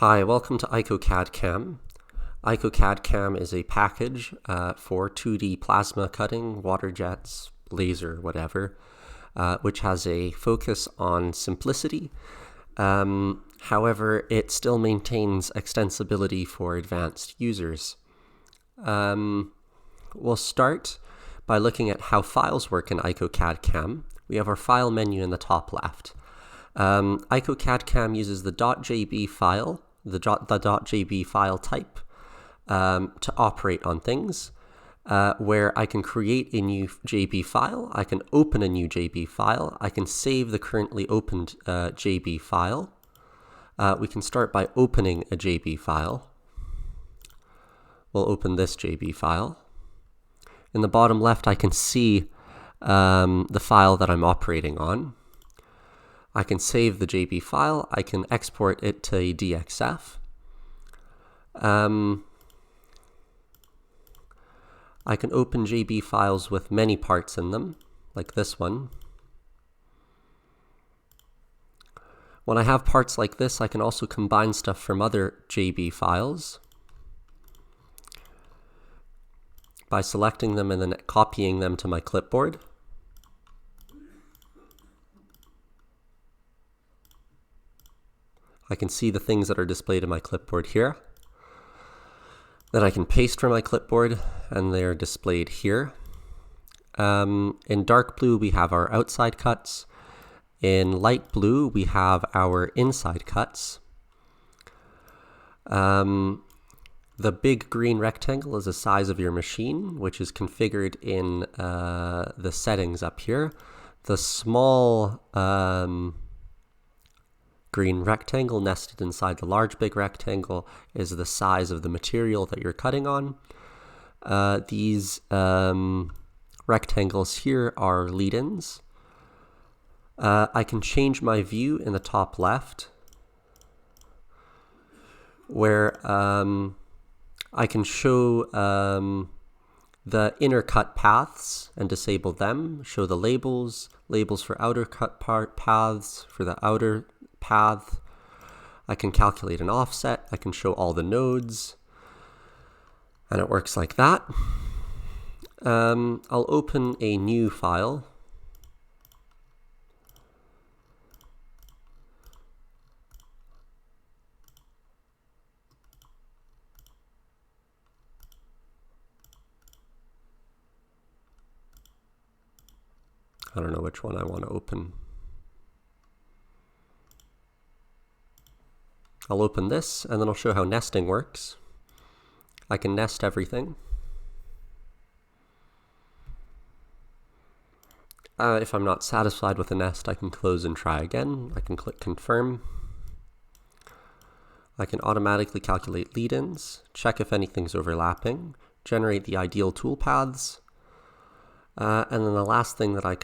Hi, welcome to IcoCAD-CAM. IcoCAD-CAM is a package for 2D plasma cutting, water jets, laser, whatever, which has a focus on simplicity. However, it still maintains extensibility for advanced users. We'll start by looking at how files work in IcoCAD-CAM. We have our file menu in the top left. IcoCAD-CAM uses the .jb file, the .jb file type, to operate on things, where I can create a new JB file, I can open a new JB file, I can save the currently opened JB file. We can start by opening a JB file. We'll open this JB file. In the bottom left, I can see the file that I'm operating on. I can save the JB file. I can export it to a DXF. I can open JB files with many parts in them, like this one. When I have parts like this, I can also combine stuff from other JB files by selecting them and then copying them to my clipboard. I can see the things that are displayed in my clipboard here. Then I can paste from my clipboard and they're displayed here. In dark blue, we have our outside cuts. In light blue, we have our inside cuts. The big green rectangle is the size of your machine, which is configured in the settings up here. The small green rectangle nested inside the large big rectangle is the size of the material that you're cutting on. These rectangles here are lead-ins. I can change my view in the top left, where I can show the inner cut paths and disable them, show the labels for outer cut paths for the outer path. I can calculate an offset. I can show all the nodes, and it works like that. I'll open a new file. I don't know which one I want to open. I'll open this, and then I'll show how nesting works. I can nest everything. If I'm not satisfied with the nest, I can close and try again. I can click confirm. I can automatically calculate lead-ins, check if anything's overlapping, generate the ideal toolpaths, and then the last thing that I can